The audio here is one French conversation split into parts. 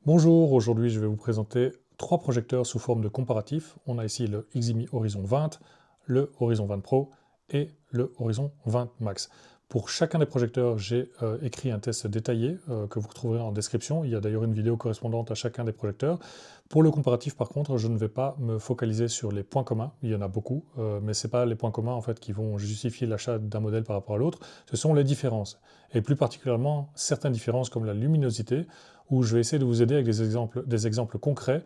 Bonjour, aujourd'hui je vais vous présenter trois projecteurs sous forme de comparatif. On a ici le Ximi Horizon 20, le Horizon 20 Pro et le Horizon 20 Max. Pour chacun des projecteurs, j'ai écrit un test détaillé que vous retrouverez en description. Il y a d'ailleurs une vidéo correspondante à chacun des projecteurs. Pour le comparatif, par contre, je ne vais pas me focaliser sur les points communs. Il y en a beaucoup, mais ce n'est pas les points communs en fait, qui vont justifier l'achat d'un modèle par rapport à l'autre. Ce sont les différences. Et plus particulièrement, certaines différences comme la luminosité, où je vais essayer de vous aider avec des exemples concrets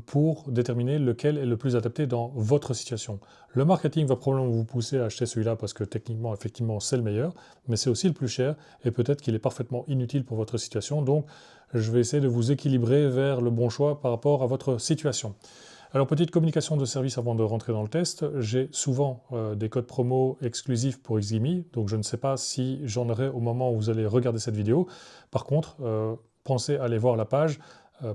pour déterminer lequel est le plus adapté dans votre situation. Le marketing va probablement vous pousser à acheter celui-là parce que techniquement, effectivement, c'est le meilleur, mais c'est aussi le plus cher et peut-être qu'il est parfaitement inutile pour votre situation. Donc, je vais essayer de vous équilibrer vers le bon choix par rapport à votre situation. Alors, petite communication de service avant de rentrer dans le test. J'ai souvent des codes promo exclusifs pour Ximi, donc je ne sais pas si j'en aurai au moment où vous allez regarder cette vidéo. Par contre, pensez à aller voir la page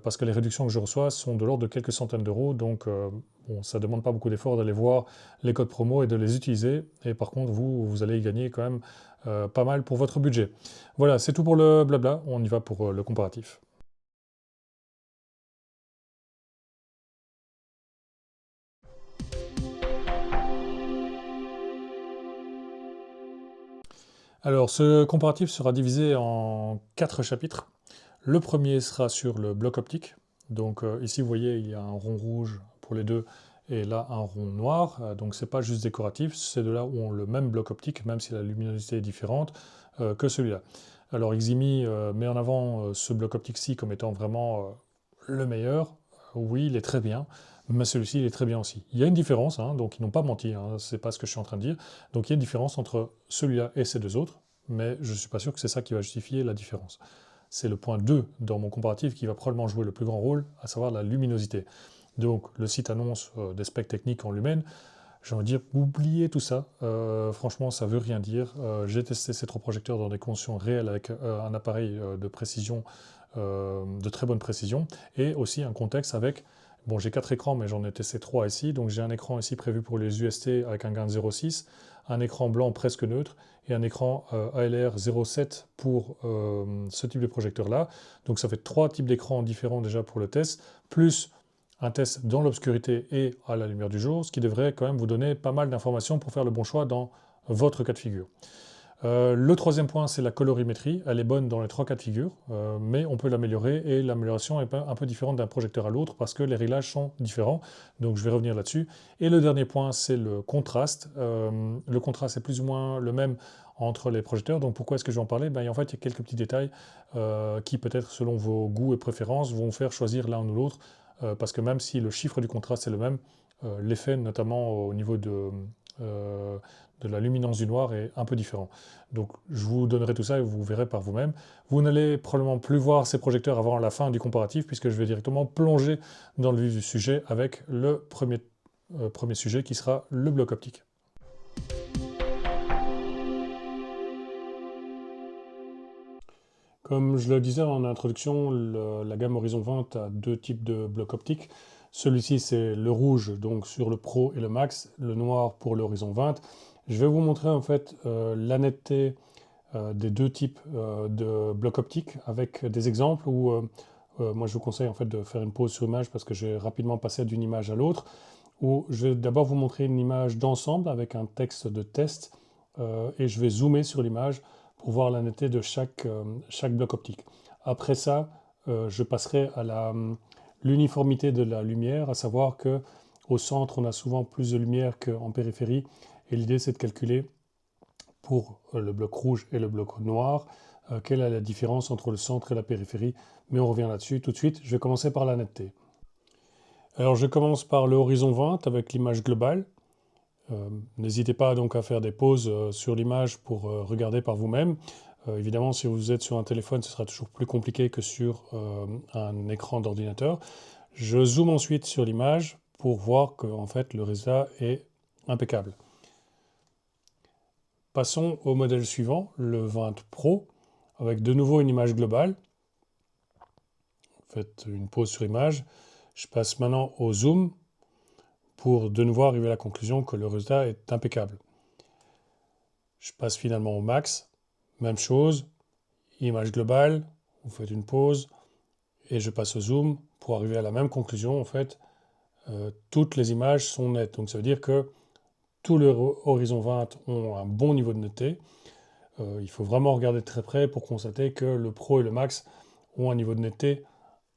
parce que les réductions que je reçois sont de l'ordre de quelques centaines d'euros, donc bon, ça ne demande pas beaucoup d'efforts d'aller voir les codes promo et de les utiliser, et par contre vous allez y gagner quand même pas mal pour votre budget. Voilà, c'est tout pour le blabla, on y va pour le comparatif. Alors ce comparatif sera divisé en 4 chapitres. Le premier sera sur le bloc optique. Donc ici, vous voyez, il y a un rond rouge pour les deux et là un rond noir. Donc c'est pas juste décoratif, c'est de là où on le même bloc optique, même si la luminosité est différente que celui-là. Alors Ximi met en avant ce bloc optique-ci comme étant vraiment le meilleur. Oui, il est très bien, mais celui-ci il est très bien aussi. Il y a une différence, hein, donc ils n'ont pas menti, hein, c'est pas ce que je suis en train de dire. Donc il y a une différence entre celui-là et ces deux autres, mais je ne suis pas sûr que c'est ça qui va justifier la différence. C'est le point 2 dans mon comparatif qui va probablement jouer le plus grand rôle, à savoir la luminosité. Donc le site annonce des specs techniques en lumens. J'ai envie de dire, oubliez tout ça. Franchement, ça veut rien dire. J'ai testé ces trois projecteurs dans des conditions réelles avec un appareil de précision, de très bonne précision, et aussi un contexte avec. Bon, j'ai 4 écrans, mais j'en ai testé 3 ici. Donc j'ai un écran ici prévu pour les UST avec un gain de 0,6, un écran blanc presque neutre et un écran ALR 0,7 pour ce type de projecteur-là. Donc ça fait 3 types d'écrans différents déjà pour le test, plus un test dans l'obscurité et à la lumière du jour, ce qui devrait quand même vous donner pas mal d'informations pour faire le bon choix dans votre cas de figure. Le troisième point, c'est la colorimétrie. Elle est bonne dans les trois cas de figure, mais on peut l'améliorer et l'amélioration est un peu différente d'un projecteur à l'autre parce que les réglages sont différents. Donc je vais revenir là-dessus. Et le dernier point, c'est le contraste. Le contraste est plus ou moins le même entre les projecteurs. Donc pourquoi est-ce que je vais en parler? En fait, il y a quelques petits détails qui, peut-être selon vos goûts et préférences, vont faire choisir l'un ou l'autre. Parce que même si le chiffre du contraste est le même, l'effet, notamment au niveau de la luminance du noir, est un peu différent. Donc je vous donnerai tout ça et vous verrez par vous-même. Vous n'allez probablement plus voir ces projecteurs avant la fin du comparatif puisque je vais directement plonger dans le vif du sujet avec le premier sujet qui sera le bloc optique. Comme je le disais en introduction, la gamme Horizon 20 a deux types de blocs optiques. Celui-ci, c'est le rouge, donc sur le Pro et le Max, le noir pour l'Horizon 20. Je vais vous montrer en fait la netteté des deux types de blocs optiques avec des exemples où moi je vous conseille en fait de faire une pause sur image parce que je vais rapidement passer d'une image à l'autre, où je vais d'abord vous montrer une image d'ensemble avec un texte de test et je vais zoomer sur l'image pour voir la netteté de chaque bloc optique. Après ça, je passerai à l'uniformité de la lumière, à savoir que au centre, on a souvent plus de lumière qu'en périphérie, et l'idée c'est de calculer pour le bloc rouge et le bloc noir, quelle est la différence entre le centre et la périphérie, mais on revient là-dessus tout de suite. Je vais commencer par la netteté. Alors je commence par le horizon 20 avec l'image globale. N'hésitez pas donc à faire des pauses sur l'image pour regarder par vous-même. Évidemment, si vous êtes sur un téléphone, ce sera toujours plus compliqué que sur un écran d'ordinateur. Je zoome ensuite sur l'image pour voir que en fait, le résultat est impeccable. Passons au modèle suivant, le 20 Pro, avec de nouveau une image globale. Faites une pause sur image. Je passe maintenant au zoom pour de nouveau arriver à la conclusion que le résultat est impeccable. Je passe finalement au max. Même chose, image globale, vous faites une pause et je passe au zoom pour arriver à la même conclusion. En fait, toutes les images sont nettes. Donc ça veut dire que tous les horizons 20 ont un bon niveau de netteté. Il faut vraiment regarder de très près pour constater que le Pro et le Max ont un niveau de netteté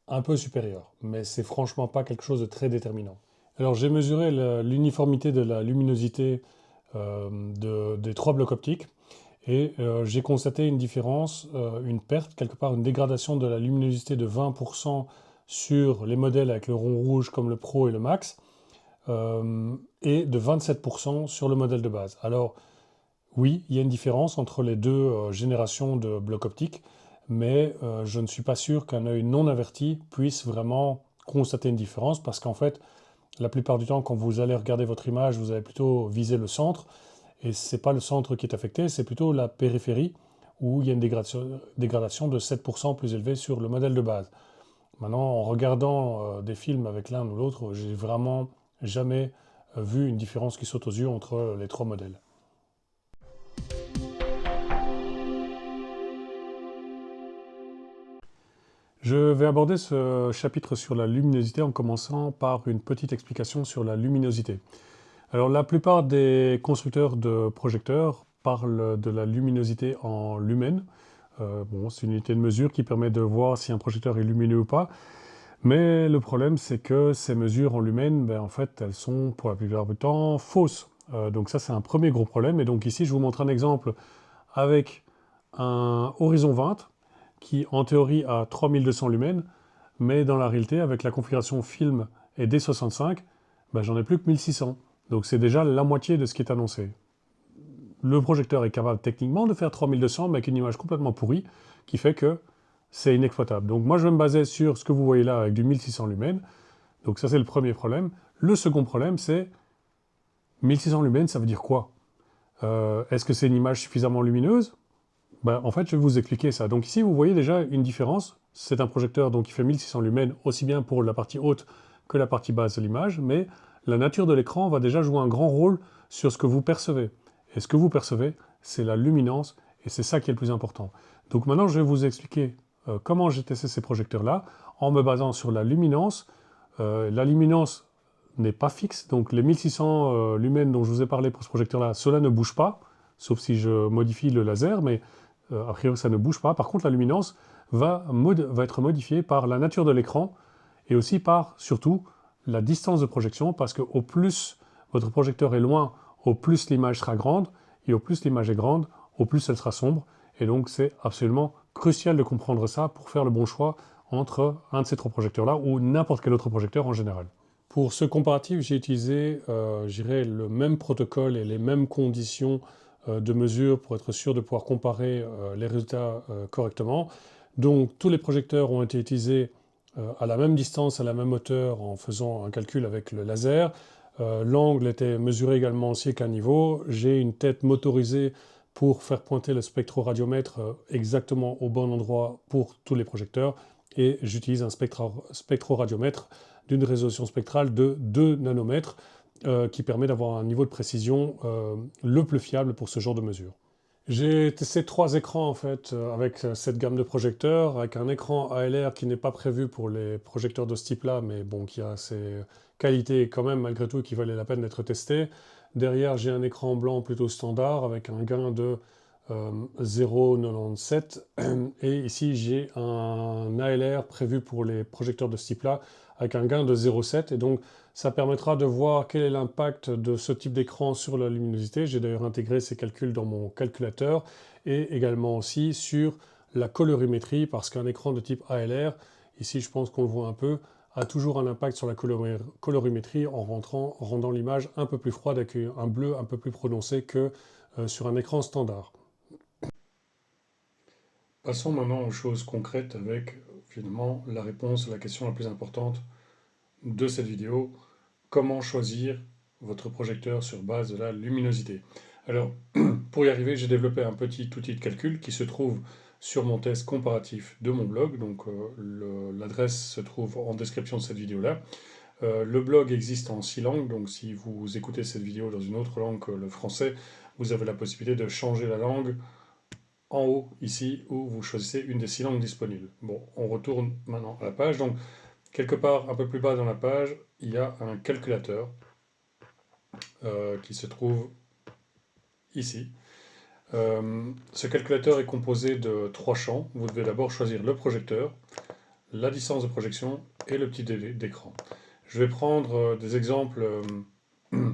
un peu supérieur. Mais c'est franchement pas quelque chose de très déterminant. Alors j'ai mesuré l'uniformité de la luminosité des 3 blocs optiques et j'ai constaté une différence, une perte, quelque part une dégradation de la luminosité de 20% sur les modèles avec le rond rouge comme le Pro et le Max et de 27% sur le modèle de base. Alors oui, il y a une différence entre les deux générations de blocs optiques, mais je ne suis pas sûr qu'un œil non averti puisse vraiment constater une différence parce qu'en fait, la plupart du temps, quand vous allez regarder votre image, vous allez plutôt viser le centre et ce n'est pas le centre qui est affecté, c'est plutôt la périphérie où il y a une dégradation de 7% plus élevée sur le modèle de base. Maintenant, en regardant des films avec l'un ou l'autre, j'ai vraiment jamais vu une différence qui saute aux yeux entre les 3 modèles. Je vais aborder ce chapitre sur la luminosité en commençant par une petite explication sur la luminosité. Alors la plupart des constructeurs de projecteurs parlent de la luminosité en lumens. Bon, c'est une unité de mesure qui permet de voir si un projecteur est lumineux ou pas. Mais le problème, c'est que ces mesures en lumens, ben, en fait, elles sont pour la plupart du temps fausses. Donc ça, c'est un premier gros problème. Et donc ici, je vous montre un exemple avec un horizon 20 qui, en théorie, a 3200 lumens, mais dans la réalité, avec la configuration film et D65, ben, j'en ai plus que 1600. Donc c'est déjà la moitié de ce qui est annoncé. Le projecteur est capable techniquement de faire 3200, mais avec une image complètement pourrie, qui fait que c'est inexploitable. Donc moi, je vais me baser sur ce que vous voyez là avec du 1600 lumens. Donc ça, c'est le premier problème. Le second problème, c'est 1600 lumens, ça veut dire quoi? Est-ce que c'est une image suffisamment lumineuse? Ben, en fait, je vais vous expliquer ça. Donc ici, vous voyez déjà une différence. C'est un projecteur donc, qui fait 1600 lumens, aussi bien pour la partie haute que la partie basse de l'image, mais la nature de l'écran va déjà jouer un grand rôle sur ce que vous percevez. Et ce que vous percevez, c'est la luminance, et c'est ça qui est le plus important. Donc maintenant, je vais vous expliquer comment j'ai testé ces projecteurs-là, en me basant sur la luminance. La luminance n'est pas fixe, donc les 1600 lumens dont je vous ai parlé pour ce projecteur-là, cela ne bouge pas, sauf si je modifie le laser, mais a priori ça ne bouge pas. Par contre, la luminance va être modifiée par la nature de l'écran et aussi par, surtout, la distance de projection, parce que au plus votre projecteur est loin, au plus l'image sera grande, et au plus l'image est grande, au plus elle sera sombre. Et donc c'est absolument crucial de comprendre ça pour faire le bon choix entre un de ces 3 projecteurs-là ou n'importe quel autre projecteur en général. Pour ce comparatif, j'ai utilisé le même protocole et les mêmes conditions de mesure pour être sûr de pouvoir comparer les résultats correctement. Donc tous les projecteurs ont été utilisés à la même distance, à la même hauteur en faisant un calcul avec le laser. L'angle était mesuré également aussi qu'à un niveau. J'ai une tête motorisée pour faire pointer le spectroradiomètre exactement au bon endroit pour tous les projecteurs. Et j'utilise un spectroradiomètre d'une résolution spectrale de 2 nanomètres qui permet d'avoir un niveau de précision le plus fiable pour ce genre de mesure. J'ai testé 3 écrans en fait avec cette gamme de projecteurs, avec un écran ALR qui n'est pas prévu pour les projecteurs de ce type-là, mais bon, qui a ses qualités quand même malgré tout qui valait la peine d'être testé. Derrière, j'ai un écran blanc plutôt standard avec un gain de 0,97 et ici j'ai un ALR prévu pour les projecteurs de ce type-là avec un gain de 0,7 et donc ça permettra de voir quel est l'impact de ce type d'écran sur la luminosité. J'ai d'ailleurs intégré ces calculs dans mon calculateur et également aussi sur la colorimétrie parce qu'un écran de type ALR, ici je pense qu'on le voit un peu, a toujours un impact sur la colorimétrie en rendant l'image un peu plus froide avec un bleu un peu plus prononcé que sur un écran standard. Passons maintenant aux choses concrètes avec finalement la réponse à la question la plus importante de cette vidéo. Comment choisir votre projecteur sur base de la luminosité? Alors, pour y arriver, j'ai développé un petit outil de calcul qui se trouve sur mon test comparatif de mon blog. Donc, l'adresse se trouve en description de cette vidéo-là. Le blog existe en 6 langues, donc si vous écoutez cette vidéo dans une autre langue que le français, vous avez la possibilité de changer la langue en haut, ici, où vous choisissez une des 6 langues disponibles. Bon, on retourne maintenant à la page. Donc, quelque part un peu plus bas dans la page, il y a un calculateur qui se trouve ici. Ce calculateur est composé de 3 champs. Vous devez d'abord choisir le projecteur, la distance de projection et le petit délai d'écran. Je vais prendre des exemples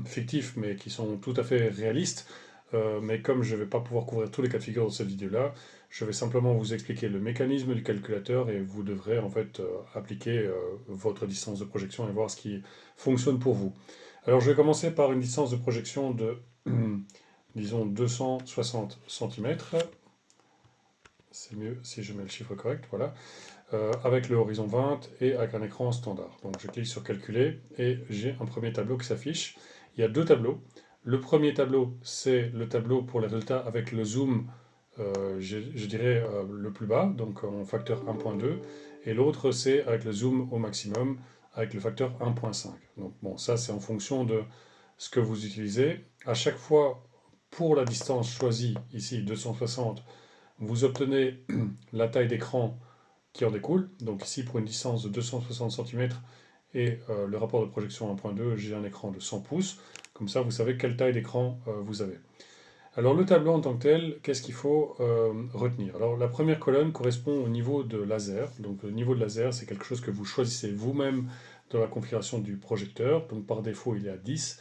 fictifs, mais qui sont tout à fait réalistes. Mais comme je ne vais pas pouvoir couvrir tous les cas de figure dans cette vidéo-là, je vais simplement vous expliquer le mécanisme du calculateur et vous devrez en fait appliquer votre distance de projection et voir ce qui fonctionne pour vous. Alors je vais commencer par une distance de projection de, disons, 260 cm. C'est mieux si je mets le chiffre correct, voilà. Avec le horizon 20 et avec un écran standard. Donc je clique sur calculer et j'ai un premier tableau qui s'affiche. Il y a 2 tableaux. Le premier tableau, c'est le tableau pour les résultats avec le zoom, je dirais le plus bas, donc en facteur 1.2. Et l'autre, c'est avec le zoom au maximum, avec le facteur 1.5. Donc bon, ça c'est en fonction de ce que vous utilisez. À chaque fois, pour la distance choisie, ici 260, vous obtenez la taille d'écran qui en découle. Donc ici, pour une distance de 260 cm et le rapport de projection 1.2, j'ai un écran de 100 pouces. Comme ça, vous savez quelle taille d'écran vous avez. Alors le tableau en tant que tel, qu'est-ce qu'il faut retenir? Alors la première colonne correspond au niveau de laser. Donc le niveau de laser, c'est quelque chose que vous choisissez vous-même dans la configuration du projecteur. Donc par défaut, il est à 10,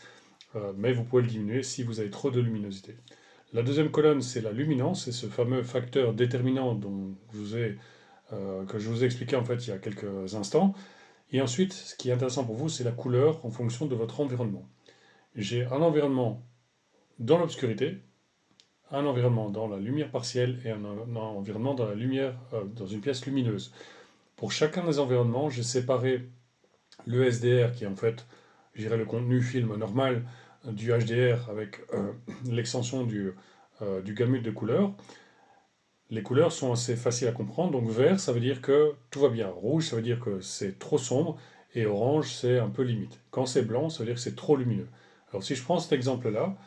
mais vous pouvez le diminuer si vous avez trop de luminosité. La deuxième colonne, c'est la luminance, c'est ce fameux facteur déterminant que je vous ai expliqué en fait il y a quelques instants. Et ensuite, ce qui est intéressant pour vous, c'est la couleur en fonction de votre environnement. J'ai un environnement dans l'obscurité, un environnement dans la lumière partielle et un environnement dans la lumière, dans une pièce lumineuse. Pour chacun des environnements, j'ai séparé le SDR qui est en fait, je dirais, le contenu film normal du HDR avec l'extension du gamut de couleurs. Les couleurs sont assez faciles à comprendre. Donc vert, ça veut dire que tout va bien. Rouge, ça veut dire que c'est trop sombre. Et orange, c'est un peu limite. Quand c'est blanc, ça veut dire que c'est trop lumineux. Alors si je prends cet exemple-là,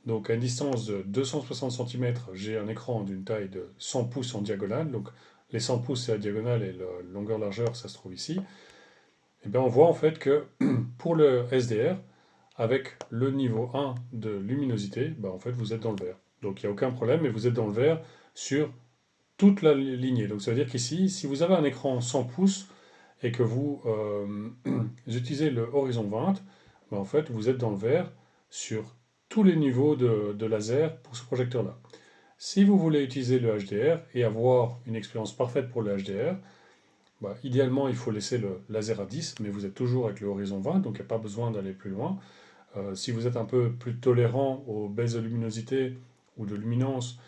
donc à une distance de 260 cm, j'ai un écran d'une taille de 100 pouces en diagonale. Donc les 100 pouces, c'est la diagonale et la longueur-largeur, ça se trouve ici. Et bien on voit en fait que pour le SDR, avec le niveau 1 de luminosité, ben en fait vous êtes dans le vert. Donc il n'y a aucun problème, mais vous êtes dans le vert sur toute la lignée. Donc ça veut dire qu'ici, si vous avez un écran 100 pouces et que vous utilisez le horizon 20, ben en fait vous êtes dans le vert sur tous les niveaux de laser pour ce projecteur-là. Si vous voulez utiliser le HDR et avoir une expérience parfaite pour le HDR, ben, idéalement il faut laisser le laser à 10, mais vous êtes toujours avec le horizon 20, donc il n'y a pas besoin d'aller plus loin. Si vous êtes un peu plus tolérant aux baisses de luminosité ou de luminance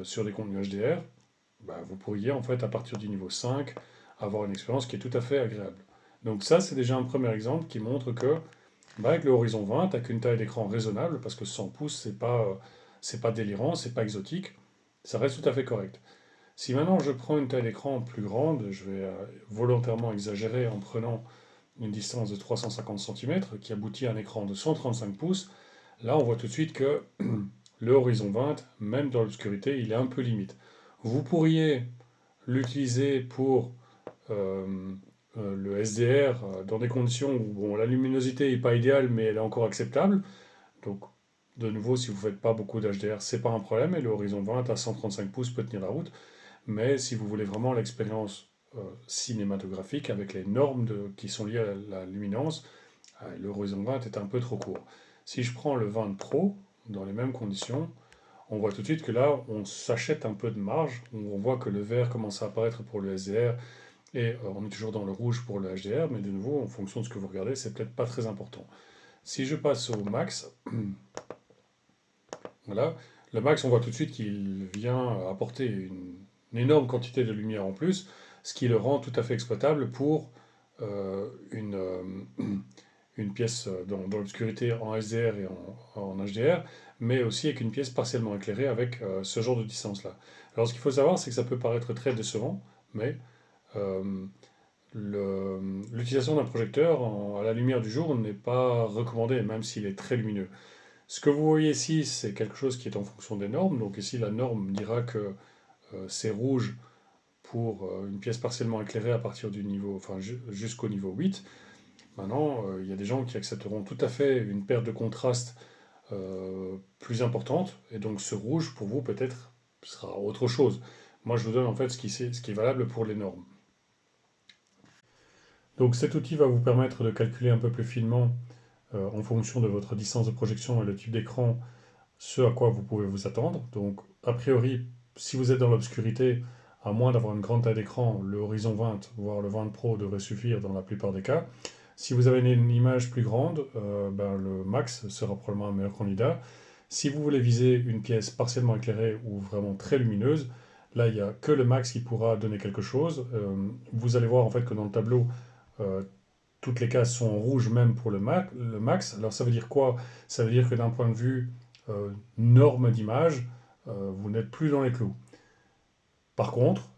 sur des contenus HDR, bah, vous pourriez en fait à partir du niveau 5 avoir une expérience qui est tout à fait agréable. Donc ça c'est déjà un premier exemple qui montre que bah, avec le horizon 20, avec une taille d'écran raisonnable, parce que 100 pouces c'est pas délirant, c'est pas exotique, ça reste tout à fait correct. Si maintenant je prends une taille d'écran plus grande, je vais volontairement exagérer en prenant une distance de 350 cm qui aboutit à un écran de 135 pouces, là on voit tout de suite que le horizon 20, même dans l'obscurité, il est un peu limite. Vous pourriez l'utiliser pour le SDR dans des conditions où bon, la luminosité n'est pas idéale, mais elle est encore acceptable. Donc, de nouveau, si vous ne faites pas beaucoup d'HDR, c'est pas un problème, et le horizon 20 à 135 pouces peut tenir la route. Mais si vous voulez vraiment l'expérience cinématographique avec les normes qui sont liées à la luminance, le horizon 20 est un peu trop court. Si je prends le 20 Pro, dans les mêmes conditions, on voit tout de suite que là, on s'achète un peu de marge. On voit que le vert commence à apparaître pour le SDR et on est toujours dans le rouge pour le HDR, mais de nouveau, en fonction de ce que vous regardez, c'est peut-être pas très important. Si je passe au max, voilà, le max, on voit tout de suite qu'il vient apporter une énorme quantité de lumière en plus, ce qui le rend tout à fait exploitable pour une pièce dans l'obscurité en SDR et en HDR, mais aussi avec une pièce partiellement éclairée avec ce genre de distance-là. Alors ce qu'il faut savoir, c'est que ça peut paraître très décevant, mais euh, l'utilisation d'un projecteur à la lumière du jour n'est pas recommandée, même s'il est très lumineux. Ce que vous voyez ici, c'est quelque chose qui est en fonction des normes. Donc ici, la norme dira que c'est rouge pour une pièce partiellement éclairée à partir du niveau, enfin jusqu'au niveau 8. Maintenant, il y a des gens qui accepteront tout à fait une perte de contraste plus importante, et donc ce rouge, pour vous, peut-être, sera autre chose. Moi, je vous donne en fait ce qui est valable pour les normes. Donc cet outil va vous permettre de calculer un peu plus finement, en fonction de votre distance de projection et le type d'écran, ce à quoi vous pouvez vous attendre. Donc, a priori, si vous êtes dans l'obscurité, à moins d'avoir une grande taille d'écran, le Horizon 20, voire le 20 Pro devrait suffire dans la plupart des cas. Si vous avez une image plus grande, le Max sera probablement un meilleur candidat. Si vous voulez viser une pièce partiellement éclairée ou vraiment très lumineuse, là, il n'y a que le Max qui pourra donner quelque chose. Vous allez voir en fait que dans le tableau, euh, toutes les cases sont en rouge même pour le max. Alors ça veut dire quoi? Ça veut dire que d'un point de vue norme d'image, vous n'êtes plus dans les clous. Par contre,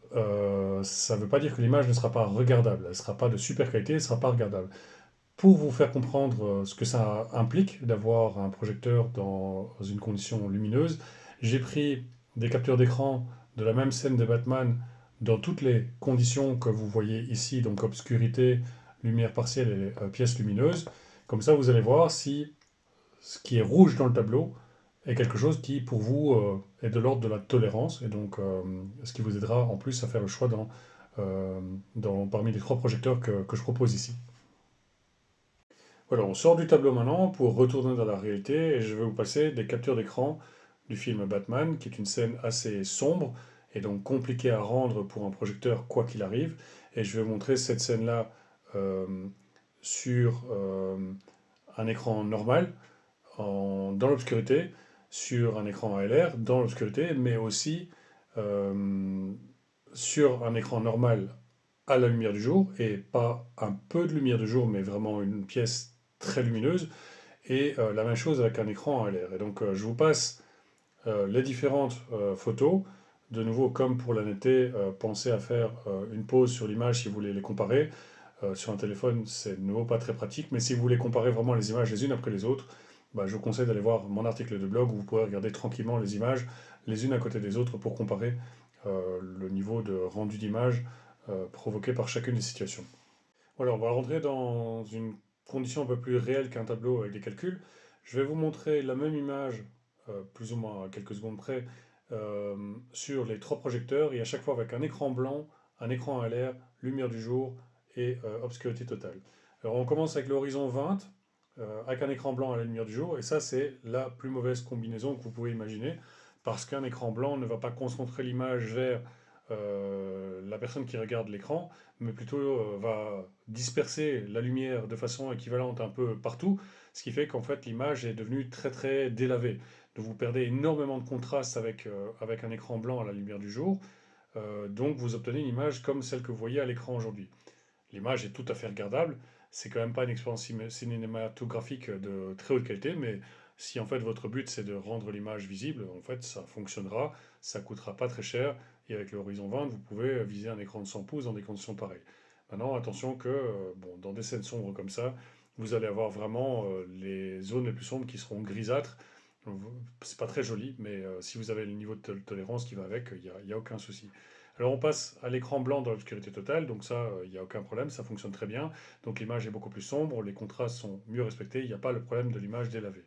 ça ne veut pas dire que l'image ne sera pas regardable. Elle ne sera pas de super qualité, elle ne sera pas regardable. Pour vous faire comprendre ce que ça implique d'avoir un projecteur dans une condition lumineuse, j'ai pris des captures d'écran de la même scène de Batman dans toutes les conditions que vous voyez ici, donc obscurité, lumière partielle et pièce lumineuse. Comme ça, vous allez voir si ce qui est rouge dans le tableau est quelque chose qui, pour vous, est de l'ordre de la tolérance, et donc ce qui vous aidera en plus à faire le choix parmi les trois projecteurs que je propose ici. Voilà, on sort du tableau maintenant pour retourner dans la réalité, et je vais vous passer des captures d'écran du film Batman, qui est une scène assez sombre et donc compliquée à rendre pour un projecteur quoi qu'il arrive. Et je vais vous montrer cette scène-là euh, sur un écran normal, dans l'obscurité, sur un écran ALR, dans l'obscurité, mais aussi euh, sur un écran normal à la lumière du jour, et pas un peu de lumière du jour, mais vraiment une pièce très lumineuse, et la même chose avec un écran à l'air. Et donc je vous passe les différentes photos. De nouveau, comme pour la netteté, pensez à faire une pause sur l'image si vous voulez les comparer. Sur un téléphone, c'est de nouveau pas très pratique, mais si vous voulez comparer vraiment les images les unes après les autres, bah, je vous conseille d'aller voir mon article de blog où vous pourrez regarder tranquillement les images les unes à côté des autres pour comparer le niveau de rendu d'image provoqué par chacune des situations. Voilà, on va rentrer dans une condition un peu plus réelle qu'un tableau avec des calculs. Je vais vous montrer la même image, plus ou moins à quelques secondes près, sur les trois projecteurs, et à chaque fois avec un écran blanc, un écran à l'air, lumière du jour et obscurité totale. Alors on commence avec l'horizon 20, avec un écran blanc à la lumière du jour, et ça c'est la plus mauvaise combinaison que vous pouvez imaginer, parce qu'un écran blanc ne va pas concentrer l'image vers la personne qui regarde l'écran, mais plutôt va disperser la lumière de façon équivalente un peu partout, ce qui fait qu'en fait l'image est devenue très très délavée. Donc vous perdez énormément de contraste avec un écran blanc à la lumière du jour, donc vous obtenez une image comme celle que vous voyez à l'écran aujourd'hui. L'image est tout à fait regardable, c'est quand même pas une expérience cinématographique de très haute qualité, mais si en fait votre but c'est de rendre l'image visible, en fait ça fonctionnera, ça coûtera pas très cher, et avec le Horizon 20, vous pouvez viser un écran de 100 pouces dans des conditions pareilles. Maintenant, attention que bon, dans des scènes sombres comme ça, vous allez avoir vraiment les zones les plus sombres qui seront grisâtres. C'est pas très joli, mais si vous avez le niveau de tolérance qui va avec, il y a aucun souci. Alors on passe à l'écran blanc dans l'obscurité totale, donc ça, il n'y a aucun problème, ça fonctionne très bien. Donc l'image est beaucoup plus sombre, les contrastes sont mieux respectés, il n'y a pas le problème de l'image délavée.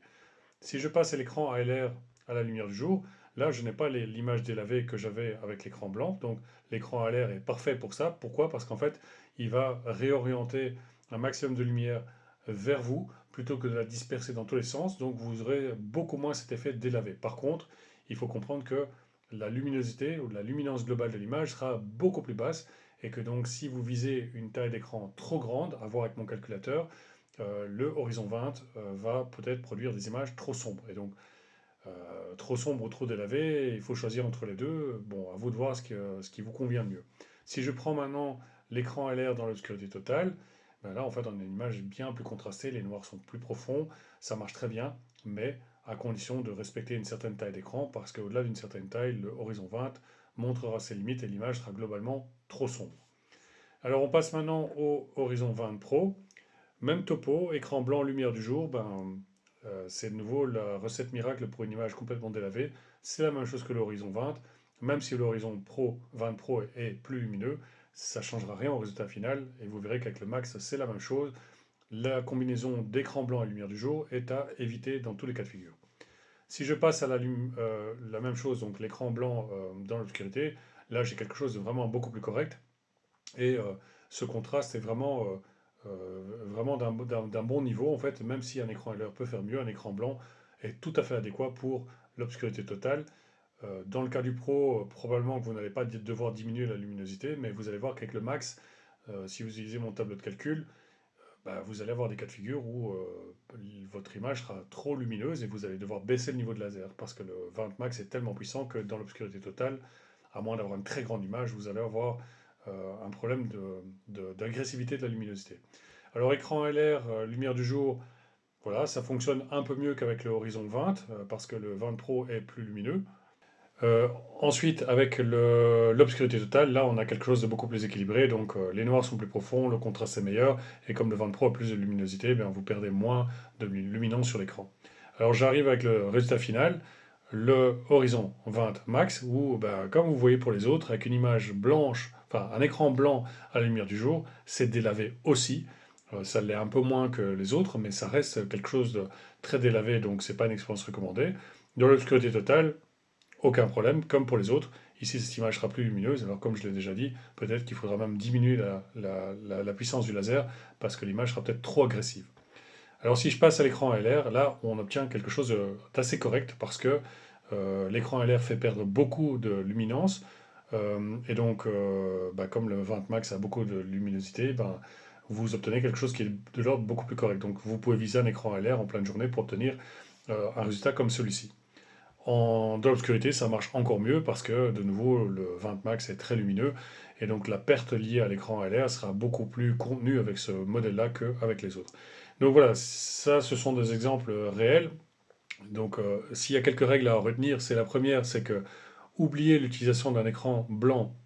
Si je passe à l'écran ALR à la lumière du jour, là je n'ai pas l'image délavée que j'avais avec l'écran blanc, donc l'écran ALR est parfait pour ça. Pourquoi? Parce qu'en fait, il va réorienter un maximum de lumière vers vous, plutôt que de la disperser dans tous les sens, donc vous aurez beaucoup moins cet effet délavé. Par contre, il faut comprendre que la luminosité ou la luminance globale de l'image sera beaucoup plus basse, et que donc si vous visez une taille d'écran trop grande, à voir avec mon calculateur, le Horizon 20 va peut-être produire des images trop sombres. Et donc, trop sombre ou trop délavé, il faut choisir entre les deux. Bon, à vous de voir ce qui vous convient le mieux. Si je prends maintenant l'écran LR dans l'obscurité totale, ben là, en fait, on a une image bien plus contrastée, les noirs sont plus profonds, ça marche très bien, mais à condition de respecter une certaine taille d'écran, parce qu'au-delà d'une certaine taille, le Horizon 20 montrera ses limites et l'image sera globalement trop sombre. Alors, on passe maintenant au Horizon 20 Pro. Même topo, écran blanc, lumière du jour, c'est de nouveau la recette miracle pour une image complètement délavée. C'est la même chose que l'Horizon 20. même si l'horizon Pro 20 Pro est plus lumineux, ça ne changera rien au résultat final, et vous verrez qu'avec le max, c'est la même chose. La combinaison d'écran blanc et lumière du jour est à éviter dans tous les cas de figure. Si je passe à la même chose, donc l'écran blanc dans l'obscurité, là j'ai quelque chose de vraiment beaucoup plus correct. Et ce contraste est vraiment d'un bon niveau, en fait, même si un écran LR peut faire mieux, un écran blanc est tout à fait adéquat pour l'obscurité totale. Dans le cas du Pro, probablement que vous n'allez pas devoir diminuer la luminosité, mais vous allez voir qu'avec le max, si vous utilisez mon tableau de calcul, bah, vous allez avoir des cas de figure où votre image sera trop lumineuse et vous allez devoir baisser le niveau de laser parce que le 20 max est tellement puissant que dans l'obscurité totale, à moins d'avoir une très grande image, vous allez avoir un problème d'agressivité de la luminosité. Alors écran LR, lumière du jour, voilà, ça fonctionne un peu mieux qu'avec le Horizon 20 parce que le 20 Pro est plus lumineux. Ensuite, avec l'obscurité totale, là on a quelque chose de beaucoup plus équilibré, donc les noirs sont plus profonds, le contraste est meilleur, et comme le 20 Pro a plus de luminosité, eh bien, vous perdez moins de luminance sur l'écran. Alors j'arrive avec le résultat final, le Horizon 20 Max, où ben, comme vous voyez pour les autres, avec une image blanche, enfin un écran blanc à la lumière du jour, c'est délavé aussi. Ça l'est un peu moins que les autres, mais ça reste quelque chose de très délavé, donc c'est pas une expérience recommandée. Dans l'obscurité totale, aucun problème, comme pour les autres. Ici, cette image sera plus lumineuse. Alors, comme je l'ai déjà dit, peut-être qu'il faudra même diminuer la puissance du laser parce que l'image sera peut-être trop agressive. Alors, si je passe à l'écran LR, là, on obtient quelque chose d'assez correct parce que l'écran LR fait perdre beaucoup de luminance. Et donc, bah, comme le 20 max a beaucoup de luminosité, ben, vous obtenez quelque chose qui est de l'ordre beaucoup plus correct. Donc, vous pouvez viser un écran LR en pleine journée pour obtenir un résultat comme celui-ci. Dans l'obscurité, ça marche encore mieux parce que, de nouveau, le 20 max est très lumineux et donc la perte liée à l'écran LR sera beaucoup plus contenue avec ce modèle-là qu'avec les autres. Donc voilà, ça, ce sont des exemples réels. Donc, s'il y a quelques règles à retenir, c'est la première, c'est que oubliez l'utilisation d'un écran blanc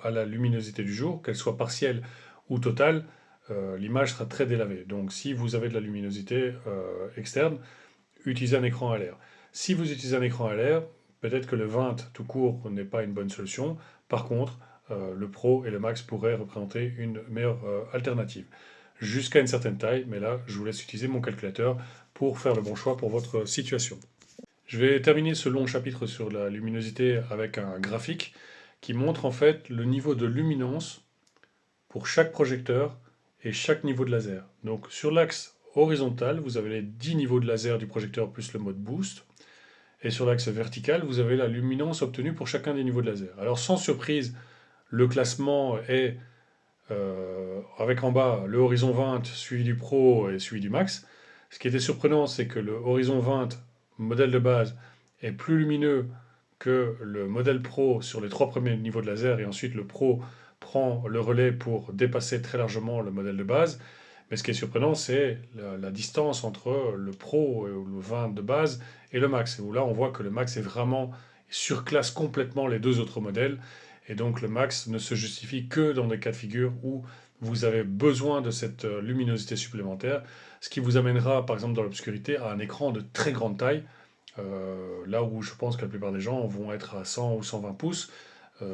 à la luminosité du jour, qu'elle soit partielle ou totale, l'image sera très délavée. Donc, si vous avez de la luminosité externe, utilisez un écran LR. Si vous utilisez un écran LR, peut-être que le 20 tout court n'est pas une bonne solution. Par contre, le Pro et le Max pourraient représenter une meilleure alternative. Jusqu'à une certaine taille, mais là, je vous laisse utiliser mon calculateur pour faire le bon choix pour votre situation. Je vais terminer ce long chapitre sur la luminosité avec un graphique qui montre en fait le niveau de luminance pour chaque projecteur et chaque niveau de laser. Donc sur l'axe horizontal, vous avez les 10 niveaux de laser du projecteur plus le mode boost. Et sur l'axe vertical, vous avez la luminance obtenue pour chacun des niveaux de laser. Alors sans surprise, le classement est avec en bas le Horizon 20 suivi du Pro et suivi du Max. Ce qui était surprenant, c'est que le Horizon 20, modèle de base, est plus lumineux que le modèle Pro sur les 3 premiers niveaux de laser, et ensuite le Pro prend le relais pour dépasser très largement le modèle de base. Mais ce qui est surprenant, c'est la distance entre le Pro, le 20 de base, et le Max. Et où là, on voit que le Max est vraiment surclasse complètement les deux autres modèles. Et donc le Max ne se justifie que dans des cas de figure où vous avez besoin de cette luminosité supplémentaire, ce qui vous amènera, par exemple, dans l'obscurité, à un écran de très grande taille, là où je pense que la plupart des gens vont être à 100 ou 120 pouces.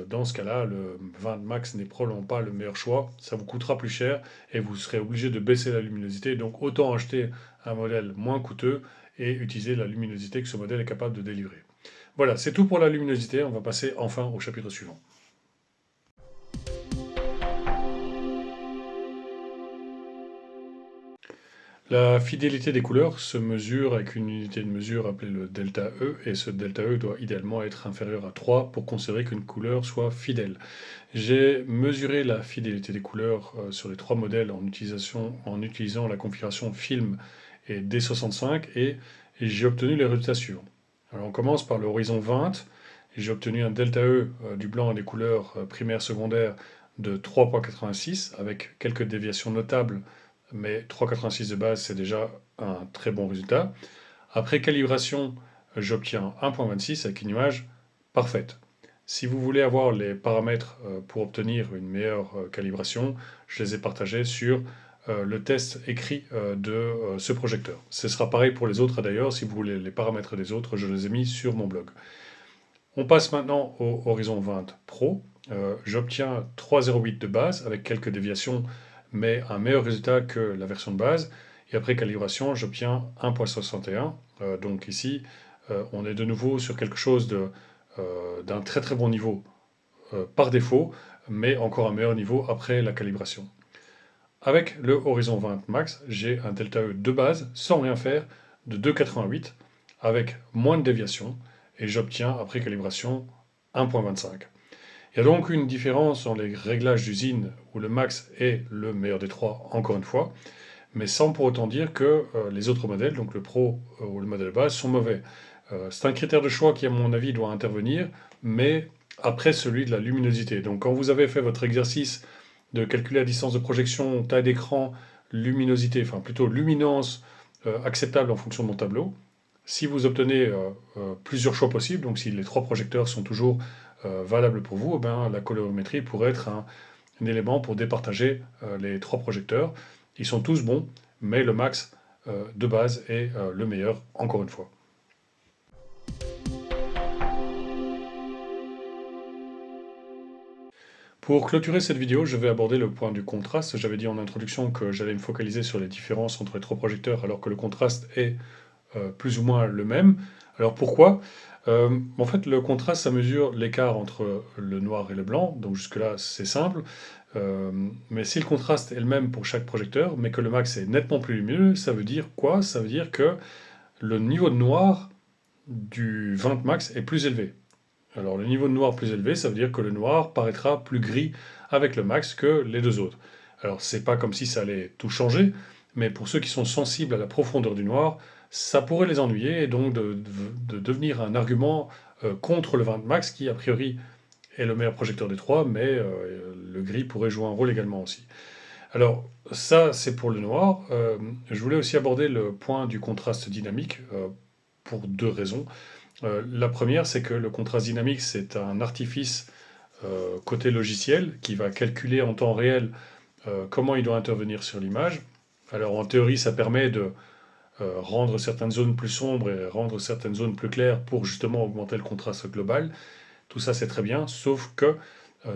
Dans ce cas-là, le 20 max n'est probablement pas le meilleur choix. Ça vous coûtera plus cher et vous serez obligé de baisser la luminosité. Donc autant acheter un modèle moins coûteux et utiliser la luminosité que ce modèle est capable de délivrer. Voilà, c'est tout pour la luminosité. On va passer enfin au chapitre suivant. La fidélité des couleurs se mesure avec une unité de mesure appelée le delta E, et ce delta E doit idéalement être inférieur à 3 pour considérer qu'une couleur soit fidèle. J'ai mesuré la fidélité des couleurs sur les 3 modèles en utilisant la configuration film et D65, et j'ai obtenu les résultats suivants. Alors on commence par le horizon 20, et j'ai obtenu un delta E du blanc et des couleurs primaires secondaires de 3,86 avec quelques déviations notables, mais 3,86 de base, c'est déjà un très bon résultat. Après calibration, j'obtiens 1,26 avec une image parfaite. Si vous voulez avoir les paramètres pour obtenir une meilleure calibration, je les ai partagés sur le test écrit de ce projecteur. Ce sera pareil pour les autres d'ailleurs, si vous voulez les paramètres des autres, je les ai mis sur mon blog. On passe maintenant au Horizon 20 Pro. J'obtiens 3,08 de base avec quelques déviations, mais un meilleur résultat que la version de base. Et après calibration, j'obtiens 1,61. Donc ici, on est de nouveau sur quelque chose d'un très très bon niveau par défaut, mais encore un meilleur niveau après la calibration. Avec le Horizon 20 Max, j'ai un delta E de base, sans rien faire, de 2,88, avec moins de déviation, et j'obtiens, après calibration, 1,25. Il y a donc une différence dans les réglages d'usine, où le Max est le meilleur des trois, encore une fois, mais sans pour autant dire que les autres modèles, donc le Pro ou le modèle base, sont mauvais. C'est un critère de choix qui, à mon avis, doit intervenir, mais après celui de la luminosité. Donc quand vous avez fait votre exercice de calculer la distance de projection, taille d'écran, luminosité, enfin plutôt luminance acceptable en fonction de mon tableau, si vous obtenez plusieurs choix possibles, donc si les trois projecteurs sont toujours valables pour vous, eh ben, la colorimétrie pourrait être un élément pour départager les trois projecteurs. Ils sont tous bons, mais le max de base est le meilleur, encore une fois. Pour clôturer cette vidéo, je vais aborder le point du contraste. J'avais dit en introduction que j'allais me focaliser sur les différences entre les trois projecteurs alors que le contraste est plus ou moins le même. Alors pourquoi En fait, le contraste, ça mesure l'écart entre le noir et le blanc, donc jusque-là c'est simple. Mais si le contraste est le même pour chaque projecteur, mais que le max est nettement plus lumineux, ça veut dire quoi? Ça veut dire que le niveau de noir du 20 max est plus élevé. Alors le niveau de noir plus élevé, ça veut dire que le noir paraîtra plus gris avec le max que les deux autres. Alors c'est pas comme si ça allait tout changer, mais pour ceux qui sont sensibles à la profondeur du noir, ça pourrait les ennuyer et donc de devenir un argument contre le 20 max qui a priori est le meilleur projecteur des trois, mais le gris pourrait jouer un rôle également aussi. Alors ça c'est pour le noir. Je voulais aussi aborder le point du contraste dynamique pour deux raisons. La première, c'est que le contraste dynamique, c'est un artifice côté logiciel qui va calculer en temps réel comment il doit intervenir sur l'image. Alors en théorie, ça permet de rendre certaines zones plus sombres et rendre certaines zones plus claires pour justement augmenter le contraste global. Tout ça, c'est très bien, sauf que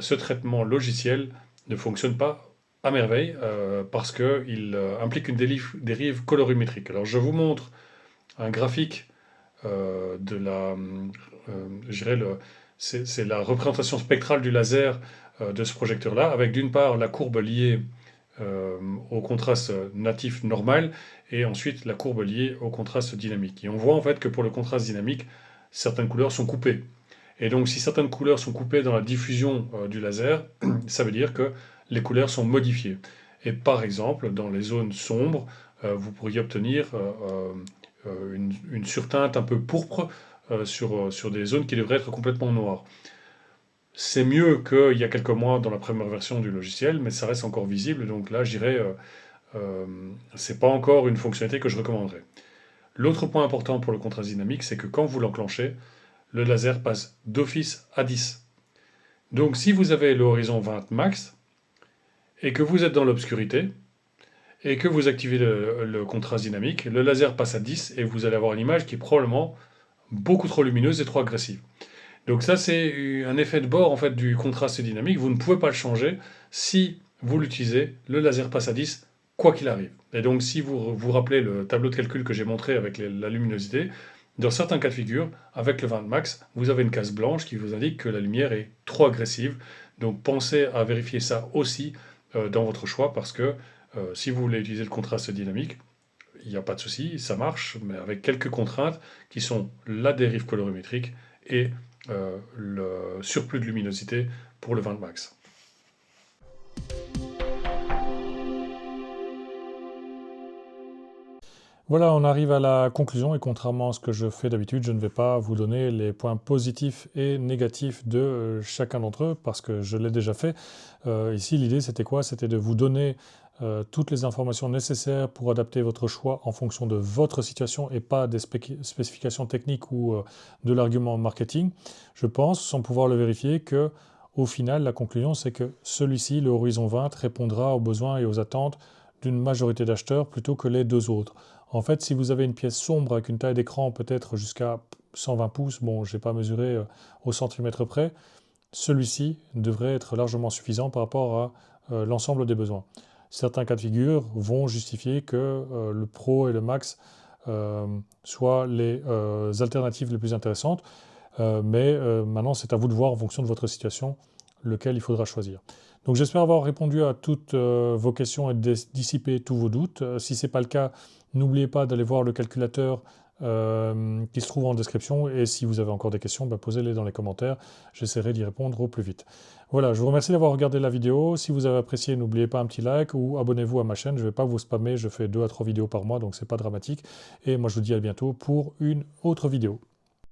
ce traitement logiciel ne fonctionne pas à merveille parce qu'il implique une dérive colorimétrique. Alors je vous montre un graphique de la, je dirais c'est la représentation spectrale du laser de ce projecteur-là, avec d'une part la courbe liée au contraste natif normal, et ensuite la courbe liée au contraste dynamique. Et on voit en fait que pour le contraste dynamique, certaines couleurs sont coupées. Et donc si certaines couleurs sont coupées dans la diffusion du laser, ça veut dire que les couleurs sont modifiées. Et par exemple, dans les zones sombres, vous pourriez obtenir une surteinte un peu pourpre sur des zones qui devraient être complètement noires. C'est mieux qu'il y a quelques mois dans la première version du logiciel, mais ça reste encore visible, donc là je dirais c'est pas encore une fonctionnalité que je recommanderais. L'autre point important pour le contraste dynamique, c'est que quand vous l'enclenchez, le laser passe d'office à 10. Donc si vous avez l'horizon 20 max, et que vous êtes dans l'obscurité, et que vous activez le contraste dynamique, le laser passe à 10 et vous allez avoir une image qui est probablement beaucoup trop lumineuse et trop agressive. Donc ça c'est un effet de bord en fait du contraste dynamique, vous ne pouvez pas le changer. Si vous l'utilisez, le laser passe à 10 quoi qu'il arrive. Et donc si vous vous rappelez le tableau de calcul que j'ai montré avec la luminosité, dans certains cas de figure, avec le 20 max, vous avez une case blanche qui vous indique que la lumière est trop agressive. Donc pensez à vérifier ça aussi dans votre choix parce que si vous voulez utiliser le contraste dynamique, il n'y a pas de souci, ça marche, mais avec quelques contraintes qui sont la dérive colorimétrique et le surplus de luminosité pour le 20 max. Voilà, on arrive à la conclusion et contrairement à ce que je fais d'habitude, je ne vais pas vous donner les points positifs et négatifs de chacun d'entre eux parce que je l'ai déjà fait. Ici, l'idée c'était quoi? C'était de vous donner toutes les informations nécessaires pour adapter votre choix en fonction de votre situation et pas des spécifications techniques ou de l'argument marketing. Je pense, sans pouvoir le vérifier, que au final, la conclusion c'est que celui-ci, le Horizon 20, répondra aux besoins et aux attentes d'une majorité d'acheteurs plutôt que les deux autres. En fait, si vous avez une pièce sombre avec une taille d'écran peut-être jusqu'à 120 pouces, bon, je n'ai pas mesuré au centimètre près, celui-ci devrait être largement suffisant par rapport à l'ensemble des besoins. Certains cas de figure vont justifier que le Pro et le Max soient les alternatives les plus intéressantes, mais maintenant c'est à vous de voir en fonction de votre situation lequel il faudra choisir. Donc j'espère avoir répondu à toutes vos questions et dissipé tous vos doutes. Si ce n'est pas le cas, n'oubliez pas d'aller voir le calculateur qui se trouve en description, et si vous avez encore des questions, posez-les dans les commentaires, j'essaierai d'y répondre au plus vite. Voilà, je vous remercie d'avoir regardé la vidéo. Si vous avez apprécié, n'oubliez pas un petit like ou abonnez-vous à ma chaîne, je ne vais pas vous spammer, je fais 2 à 3 vidéos par mois, donc c'est pas dramatique. Et moi je vous dis à bientôt pour une autre vidéo.